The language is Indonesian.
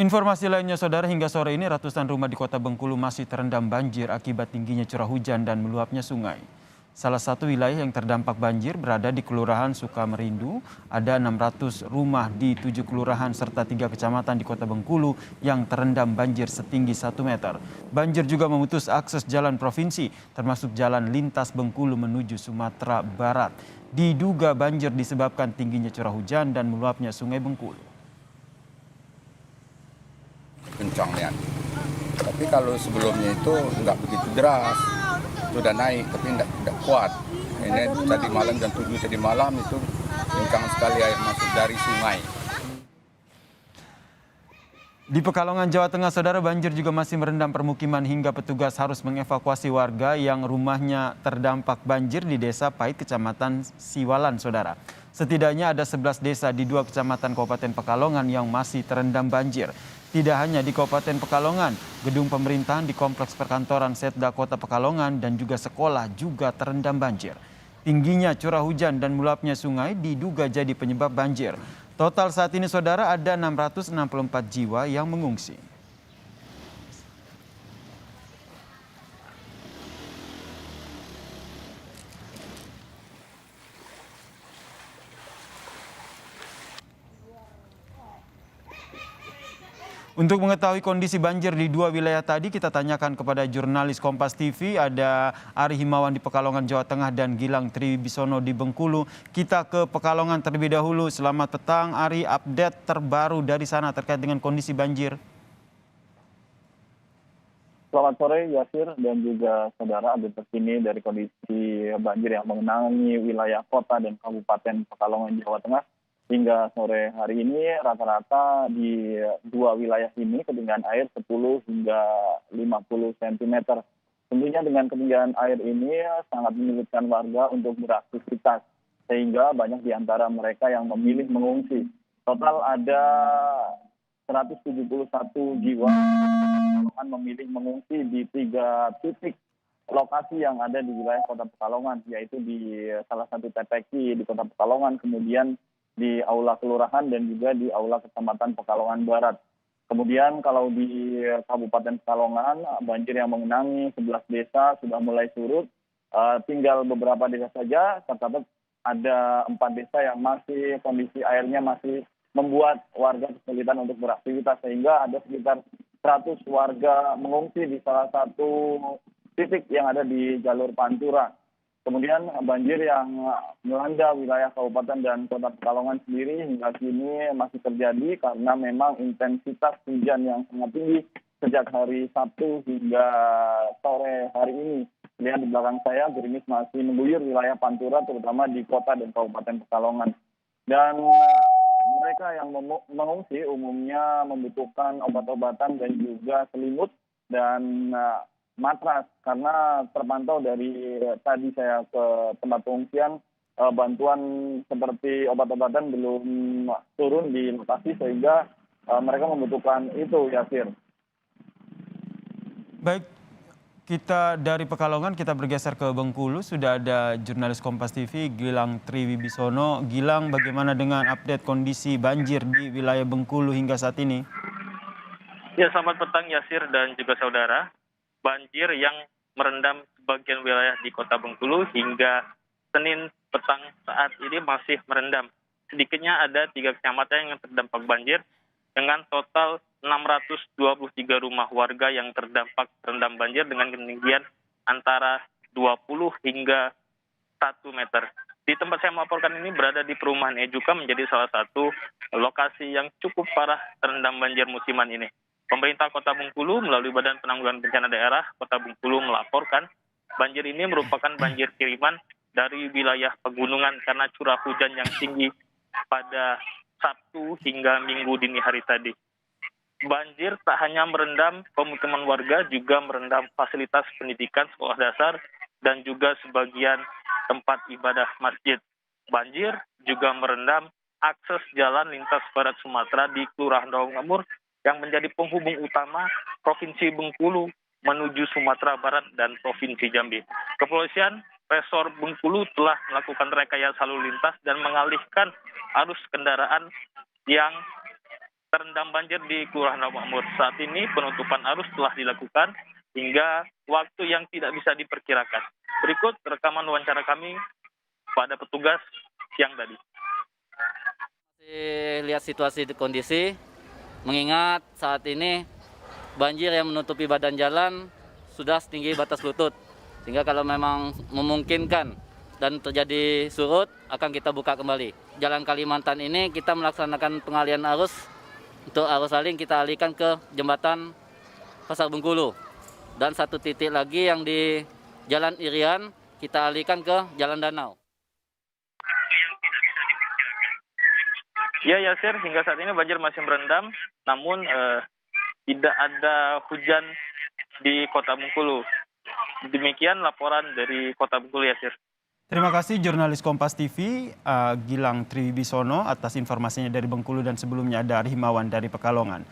Informasi lainnya, saudara, hingga sore ini ratusan rumah di Kota Bengkulu masih terendam banjir akibat tingginya curah hujan dan meluapnya sungai. Salah satu wilayah yang terdampak banjir berada di Kelurahan Sukamerindu. Ada 600 rumah di 7 kelurahan serta 3 kecamatan di Kota Bengkulu yang terendam banjir setinggi 1 meter. Banjir juga memutus akses jalan provinsi, termasuk jalan lintas Bengkulu menuju Sumatera Barat. Diduga banjir disebabkan tingginya curah hujan dan meluapnya Sungai Bengkulu. Kencangnya. Tapi kalau sebelumnya itu nggak begitu deras, itu udah naik, tapi nggak kuat. Ini tadi malam jam 7 tadi malam itu kencang sekali air masuk dari sungai. Di Pekalongan, Jawa Tengah, saudara, banjir juga masih merendam permukiman hingga petugas harus mengevakuasi warga yang rumahnya terdampak banjir di Desa Pait, Kecamatan Siwalan, saudara. Setidaknya ada 11 desa di 2 kecamatan Kabupaten Pekalongan yang masih terendam banjir. Tidak hanya di Kabupaten Pekalongan, gedung pemerintahan di Kompleks Perkantoran Setda Kota Pekalongan dan juga sekolah juga terendam banjir. Tingginya curah hujan dan meluapnya sungai diduga jadi penyebab banjir. Total saat ini, saudara, ada 664 jiwa yang mengungsi. Untuk mengetahui kondisi banjir di 2 wilayah tadi, kita tanyakan kepada jurnalis Kompas TV, ada Ari Himawan di Pekalongan, Jawa Tengah, dan Gilang Triwibisono di Bengkulu. Kita ke Pekalongan terlebih dahulu. Selamat petang, Ari. Update terbaru dari sana terkait dengan kondisi banjir. Selamat sore, Yasir, dan juga saudara. Update terkini dari kondisi banjir yang mengenangi wilayah kota dan kabupaten Pekalongan, Jawa Tengah. Hingga sore hari ini rata-rata di 2 wilayah ini ketinggian air 10 hingga 50 cm. Tentunya dengan ketinggian air ini sangat menyulitkan warga untuk beraktivitas, sehingga banyak di antara mereka yang memilih mengungsi. Total ada 171 jiwa yang memilih mengungsi di 3 titik lokasi yang ada di wilayah Kota Pekalongan, yaitu di salah satu TPQ di Kota Pekalongan, kemudian di Aula Kelurahan dan juga di Aula Kecamatan Pekalongan Barat. Kemudian kalau di Kabupaten Pekalongan, banjir yang mengenangi 11 desa sudah mulai surut. Tinggal beberapa desa saja, tercatat ada 4 desa yang masih kondisi airnya masih membuat warga kesulitan untuk beraktivitas, sehingga ada sekitar 100 warga mengungsi di salah satu titik yang ada di jalur Pantura. Kemudian banjir yang melanda wilayah Kabupaten dan Kota Pekalongan sendiri hingga kini masih terjadi karena memang intensitas hujan yang sangat tinggi sejak hari Sabtu hingga sore hari ini. Lihat di belakang saya, gerimis masih mengguyur wilayah Pantura, terutama di Kota dan Kabupaten Pekalongan. Dan mereka yang mengungsi umumnya membutuhkan obat-obatan dan juga selimut dan matras, karena terpantau dari tadi saya ke tempat pengungsian, bantuan seperti obat-obatan belum turun di lokasi, sehingga mereka membutuhkan itu, Yasir. Baik, kita dari Pekalongan kita bergeser ke Bengkulu. Sudah ada jurnalis Kompas TV Gilang Triwibisono. Gilang, bagaimana dengan update kondisi banjir di wilayah Bengkulu hingga saat ini? Ya, selamat petang, Yasir dan juga saudara. Banjir yang merendam sebagian wilayah di Kota Bengkulu hingga Senin petang saat ini masih merendam. Sedikitnya ada 3 kecamatan yang terdampak banjir dengan total 623 rumah warga yang terdampak terendam banjir dengan ketinggian antara 20 hingga 1 meter. Di tempat saya melaporkan ini berada di perumahan Ejuka, menjadi salah satu lokasi yang cukup parah terendam banjir musiman ini. Pemerintah Kota Bengkulu melalui Badan Penanggulangan Bencana Daerah Kota Bengkulu melaporkan banjir ini merupakan banjir kiriman dari wilayah pegunungan karena curah hujan yang tinggi pada Sabtu hingga Minggu dini hari tadi. Banjir tak hanya merendam pemukiman warga, juga merendam fasilitas pendidikan sekolah dasar dan juga sebagian tempat ibadah masjid. Banjir juga merendam akses jalan lintas barat Sumatera di Kelurahan Rawang Lemur yang menjadi penghubung utama Provinsi Bengkulu menuju Sumatera Barat dan Provinsi Jambi. Kepolisian Resor Bengkulu telah melakukan rekayasa lalu lintas dan mengalihkan arus kendaraan yang terendam banjir di Kelurahan Rawamakmur. Saat ini penutupan arus telah dilakukan hingga waktu yang tidak bisa diperkirakan. Berikut rekaman wawancara kami pada petugas siang tadi. Masih lihat situasi di kondisi, mengingat saat ini banjir yang menutupi badan jalan sudah setinggi batas lutut. Sehingga kalau memang memungkinkan dan terjadi surut, akan kita buka kembali. Jalan Kalimantan ini kita melaksanakan pengalihan arus. Untuk arus laling kita alihkan ke jembatan Pasar Bengkulu. Dan satu titik lagi yang di Jalan Irian kita alihkan ke Jalan Danau. Ya Yasir, hingga saat ini banjir masih merendam, namun tidak ada hujan di Kota Bengkulu. Demikian laporan dari Kota Bengkulu, Yasir. Terima kasih jurnalis Kompas TV Gilang Triwibisono atas informasinya dari Bengkulu, dan sebelumnya ada Ari Himawan dari Pekalongan.